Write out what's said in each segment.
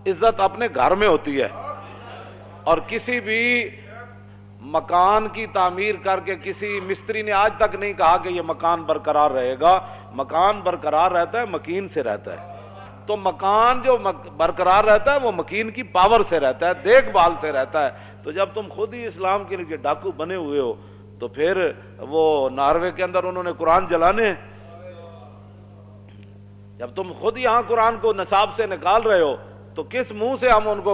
عزت اپنے گھر میں ہوتی ہے، اور کسی بھی مکان کی تعمیر کر کے کسی مستری نے آج تک نہیں کہا کہ یہ مکان برقرار رہے گا. مکان برقرار رہتا ہے مکین سے رہتا ہے. تو مکان جو برقرار رہتا ہے وہ مکین کی پاور سے رہتا ہے، دیکھ بھال سے رہتا ہے. تو جب تم خود ہی اسلام کے لیے ڈاکو بنے ہوئے ہو تو پھر وہ ناروے کے اندر انہوں نے قرآن جلانے ہیں. جب تم خود یہاں قرآن کو نصاب سے نکال رہے ہو تو کس منہ سے ہم ان کو،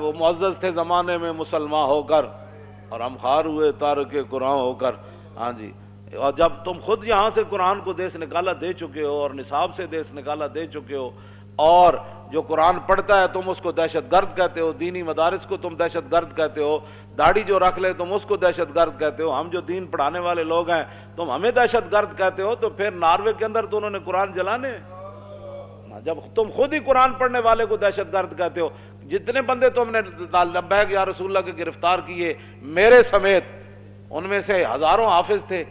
وہ معزز تھے زمانے میں مسلمان ہو کر اور ہم خار ہوئے تارک قرآن ہو کر. ہاں جی، اور جب تم خود یہاں سے قرآن کو دیس نکالا دے چکے ہو اور نصاب سے دیس نکالا دے چکے ہو، اور جو قرآن پڑھتا ہے تم اس کو دہشت گرد کہتے ہو، دینی مدارس کو تم دہشت گرد کہتے ہو، داڑھی جو رکھ لے تم اس کو دہشت گرد کہتے ہو، ہم جو دین پڑھانے والے لوگ ہیں تم ہمیں دہشت گرد کہتے ہو، تو پھر ناروے کے اندر تو انہوں نے قرآن جلانے. جب تم خود ہی قرآن پڑھنے والے کو دہشت گرد کہتے ہو، جتنے بندے تم نے لبیک یا رسول اللہ کے گرفتار کیے میرے سمیت، ان میں سے ہزاروں حافظ تھے.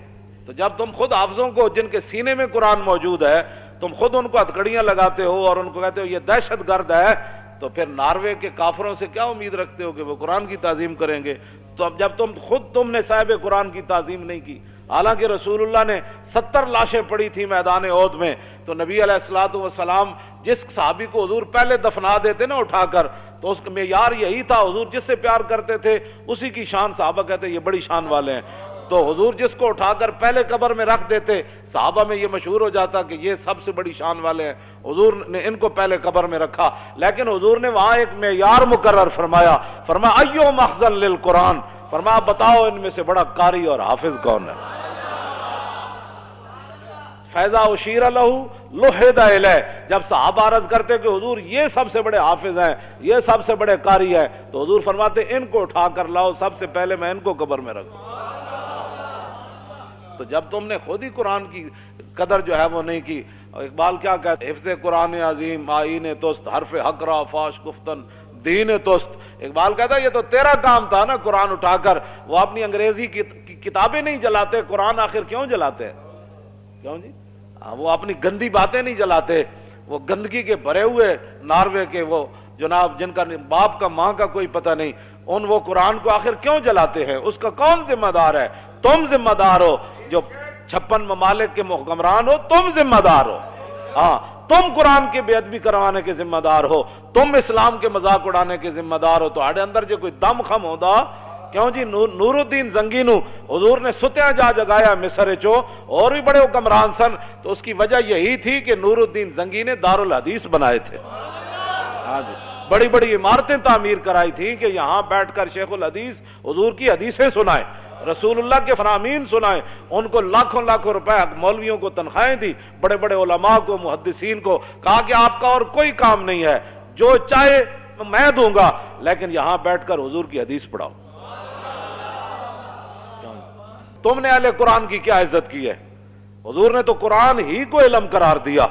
تو جب تم خود حافظوں کو جن کے سینے میں قرآن موجود ہے تم خود ان کو ہتھکڑیاں لگاتے ہو اور ان کو کہتے ہو یہ دہشت گرد ہے، تو پھر ناروے کے کافروں سے کیا امید رکھتے ہو کہ وہ قرآن کی تعظیم کریں گے؟ تو اب جب تم نے صاحب قرآن کی تعظیم نہیں کی، حالانکہ رسول اللہ نے 70 لاشیں پڑی تھی میدان احد میں، تو نبی علیہ الصلوۃ والسلام جس صحابی کو حضور پہلے دفنا دیتے نا اٹھا کر، تو اس کا معیار یہی تھا، حضور جس سے پیار کرتے تھے اسی کی شان صحابہ کہتے یہ بڑی شان والے ہیں. تو حضور جس کو اٹھا کر پہلے قبر میں رکھ دیتے صحابہ میں یہ مشہور ہو جاتا کہ یہ سب سے بڑی شان والے ہیں، حضور نے ان کو پہلے قبر میں رکھا. لیکن حضور نے وہاں ایک معیار مقرر فرمایا ایو مخزن للقرآن، فرمایا بتاؤ ان میں سے بڑا قاری اور حافظ کون ہے؟ فیضا اشیر لہو لحد الیہ، جب صحابہ عرض کرتے کہ حضور یہ سب سے بڑے حافظ ہیں، یہ سب سے بڑے قاری ہیں، تو حضور فرماتے ان کو اٹھا کر لاؤ، سب سے پہلے میں ان کو قبر میں رکھوں. تو جب تم نے خود ہی قرآن کی قدر جو ہے وہ نہیں کی. اقبال کیا کہتے ہیں؟ حفظ قرآن عظیم آئین توست، حرف حق را فاش گفتن دین توست. اقبال کہتا ہے یہ تو تیرا کام تھا نا قرآن اٹھا کر. وہ اپنی انگریزی کی کتابیں نہیں جلاتے، قرآن آخر کیوں جلاتے؟ کیوں جی؟ وہ اپنی گندی باتیں نہیں جلاتے. وہ گندگی کے بھرے ہوئے ناروے کے وہ جناب جن کا باپ کا ماں کا کوئی پتہ نہیں، وہ قرآن کو آخر کیوں جلاتے ہیں؟ اس کا کون ذمہ دار ہے؟ تم ذمہ دار ہو، جو 56 ممالک کے حکمران ہو، تم ذمہ دار ہو. ہاں، تم قرآن کی بے ادبی کروانے کے ذمہ دار ہو، تم اسلام کے مذاق اڑانے کے ذمہ دار ہو. تو آڑے اندر جو کوئی دم خم ہوتا کیوں جی؟ نور الدین زنگی نو حضور نے ستیاں جا جگایا مصر چو، اور بھی بڑے حکمران سن. تو اس کی وجہ یہی تھی کہ نور الدین زنگی نے دارالحدیث بنائے تھے. ہاں جی، بڑی بڑی عمارتیں تعمیر کرائی تھیں کہ یہاں بیٹھ کر شیخ الحدیث حضور کی حدیثیں سنائیں، رسول اللہ کے فرامین سنائیں. ان کو لاکھوں لاکھوں روپے مولویوں کو تنخواہیں دی، بڑے بڑے علماء کو، محدثین کو، کہا کہ آپ کا اور کوئی کام نہیں ہے، جو چاہے میں دوں گا، لیکن یہاں بیٹھ کر حضور کی حدیث پڑھاؤ. تم نے اہل قرآن کی کیا عزت کی ہے؟ حضور نے تو قرآن ہی کو علم قرار دیا.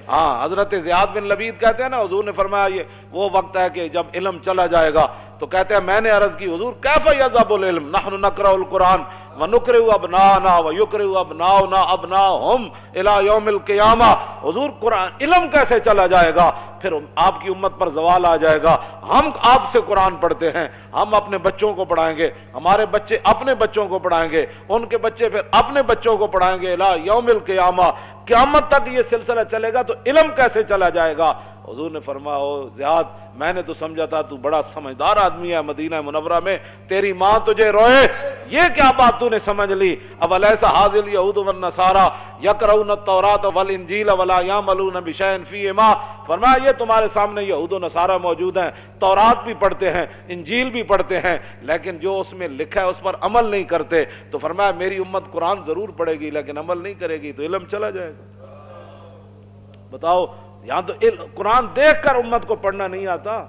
ہاں، حضرت زیاد بن لبید کہتے ہیں نا، حضور نے فرمایا یہ وہ وقت ہے کہ جب علم چلا جائے گا. تو کہتے ہیں میں نے عرض کی حضور کیف یذهب العلم نحن نقرأ القرآن ونقرئ ابناءنا ويقرئ ابناؤنا ابناءهم الى يوم القیامہ. حضور قرآن علم کیسے چلا جائے گا؟ پھر آپ کی امت پر زوال آ جائے گا. ہم آپ سے قرآن پڑھتے ہیں، ہم اپنے بچوں کو پڑھائیں گے، ہمارے بچے اپنے بچوں کو پڑھائیں گے، ان کے بچے پھر اپنے بچوں کو پڑھائیں گے الى یوم القیامہ. قیامت تک یہ سلسلہ چلے گا، تو علم کیسے چلا جائے گا؟ حضور نے فرمایا او زیاد، میں نے تو سمجھا تھا تو بڑا سمجھدار آدمی ہے، مدینہ منورہ میں تیری ماں تجھے روئے، یہ کیا بات تو نے سمجھ لی؟ اولیس ھذا الیہود والنصارى یقرؤون التوراۃ والانجیل ولا یعملون بشیء فیہما. فرمایا یہ تمہارے سامنے یہود و نصارہ موجود ہیں، تورات بھی پڑھتے ہیں، انجیل بھی پڑھتے ہیں، لیکن جو اس میں لکھا ہے اس پر عمل نہیں کرتے. تو فرمایا میری امت قرآن ضرور پڑھے گی لیکن عمل نہیں کرے گی، تو علم چلا جائے گا. بتاؤ، یہاں تو قرآن دیکھ کر امت کو پڑھنا نہیں آتا.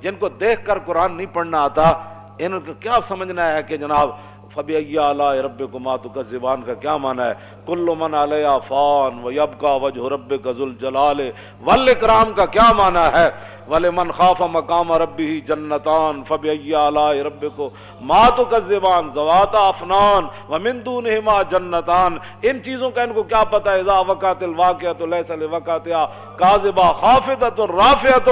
جن کو دیکھ کر قرآن نہیں پڑھنا آتا، ان کو کیا سمجھنا ہے کہ جناب فَبِأَيِّ آلَاءِ رَبِّكُمَا تُكَذِّبَانِ کا کیا معنی ہے؟ كُلُّ مَنْ عَلَيْهَا فَانٍ وَيَبْقَى وَجْهُ رَبِّكَ ذُو الْجَلَالِ وَالْإِكْرَامِ کا کیا معنی ہے؟ وَلِمَنْ خَافَ مَقَامَ رَبِّهِ جَنَّتَانِ فَبِأَيِّ آلَاءِ رَبِّكُمَا تُكَذِّبَانِ ذَوَاتَا أَفْنَانٍ وَمِن دُونِهِمَا جَنَّتَانِ۔ ان چیزوں کا ان کو کیا پتہ ہے؟ اذا وقعت الواقعۃ ليس لوقعتها كاذبہ خافضۃ رافعۃ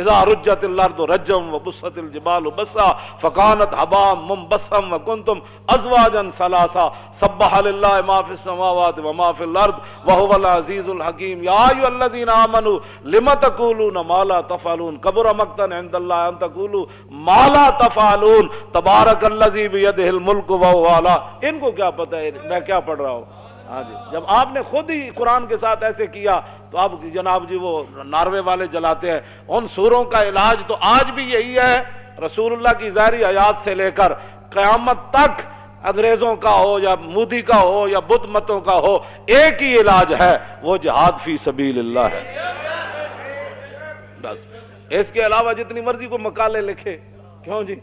اذا رجت الارض رجا وبست الجبال بسا فكانت هباء منبثا وكنتم ازواجا ثلاثا سبح لله ما في السماوات وما في الارض وهو العزيز الحكيم يا ايها الذين امنوا لم تقولون ما لا تفعلون كبر مقتا عند الله ان تقولوا ما لا تفعلون تبارك الذي بيده الملك وهو على۔ ان کو کیا پتہ ہے میں کیا پڑھ رہا ہوں؟ ہاں جی، جب آپ نے خود ہی قرآن کے ساتھ ایسے کیا تو اب جناب جی وہ ناروے والے جلاتے ہیں۔ ان سوروں کا علاج تو آج بھی یہی ہے، رسول اللہ کی ظاہری حیات سے لے کر قیامت تک، انگریزوں کا ہو یا مودی کا ہو یا بدھ متوں کا ہو، ایک ہی علاج ہے، وہ جہاد فی سبیل اللہ ہے۔ بس اس کے علاوہ جتنی مرضی کو مقالے لکھے، کیوں جی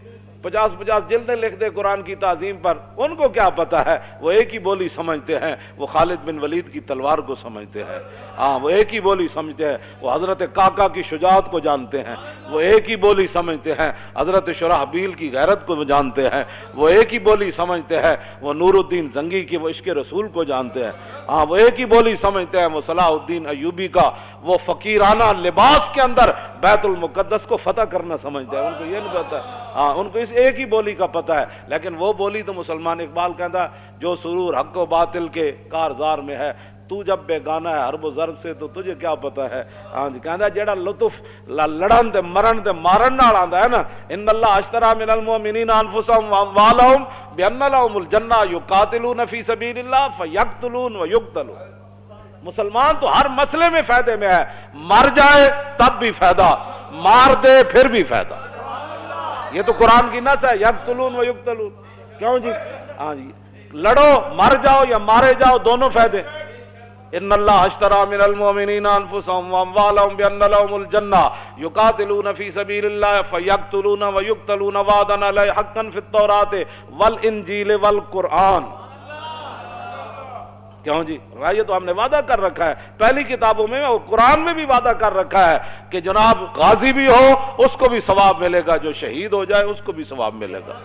50 جلدیں لکھ دے قرآن کی تعظیم پر، ان کو کیا پتہ ہے؟ وہ ایک ہی بولی سمجھتے ہیں، وہ خالد بن ولید کی تلوار کو سمجھتے ہیں، ہاں وہ ایک ہی بولی سمجھتے ہیں، وہ حضرت کاکا کی شجاعت کو جانتے ہیں، وہ ایک ہی بولی سمجھتے ہیں، حضرت شرحبیل کی غیرت کو جانتے ہیں، وہ ایک ہی بولی سمجھتے ہیں، وہ نور الدین زنگی کی وہ عشق رسول کو جانتے ہیں، ہاں وہ ایک ہی بولی سمجھتے ہیں، وہ صلاح الدین ایوبی کا وہ فقیرانہ لباس کے اندر بیت المقدس کو فتح کرنا سمجھتے ہیں۔ ان کو یہ نہیں پتا، ہاں ان کو اس ایک ہی بولی کا پتہ ہے، لیکن وہ بولی تو مسلمان اقبال کہتا ہے جو سرور حق و باطل کے کارزار میں ہے، تو جب بیگانہ ہے حرب و ضرب سے تو تجھے کیا پتہ ہے؟ ہاں جی کہتا ہے جیڑا لطف لڑن تے مرن تے مارن نال آندا ہے نا، ان اللہ اشترى من المؤمنین انفسهم واموالهم بان لهم الجنہ یقاتلون فی سبیل اللہ فیقتلون ویقتلون۔ مسلمان تو ہر مسئلے میں فائدے میں ہے، مر جائے تب بھی فائدہ، مار دے پھر بھی فائدہ۔ یہ تو قرآن کی نص ہے، یقتلون و یقتلون، کیوں جی؟ ہاں جی لڑو مر جاؤ یا مارے جاؤ دونوں فائدے۔ ان اللہ اشترى من المؤمنین انفسهم واموالهم بان لهم الجنہ یقاتلون فی سبیل اللہ فیقتلون ویقتلون وعدا علیہ حقا فی التوراۃ والانجیل والقرآن۔ کیوں جی؟ یہ تو ہم نے وعدہ کر رکھا ہے پہلی کتابوں میں اور قرآن میں بھی وعدہ کر رکھا ہے کہ جناب غازی بھی ہو اس کو بھی ثواب ملے گا، جو شہید ہو جائے اس کو بھی ثواب ملے گا۔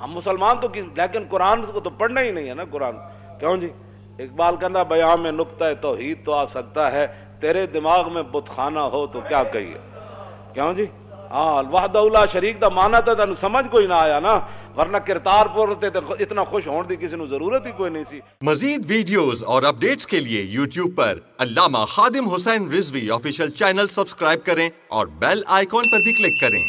ہم مسلمان تو لیکن قرآن کو تو پڑھنا ہی نہیں ہے نا قرآن، کیوں جی؟ اقبال کہنا بیان میں نقطہ توحید تو آ سکتا ہے، تیرے دماغ میں بت خانہ ہو تو کیا کہیے، کیوں جی؟ ہاں وحدہ لا شریک دا مانا تھا تینوں سمجھ کوئی نہ آیا نا، ورنہ کرتارپور تے اتنا خوش ہون دی کسی نو ضرورت ہی کوئی نہیں سی۔ مزید ویڈیوز اور اپڈیٹس کے لیے یوٹیوب پر علامہ Khadim Hussain Rizvi official channel subscribe کریں اور بیل آئیکن پر بھی کلک کریں۔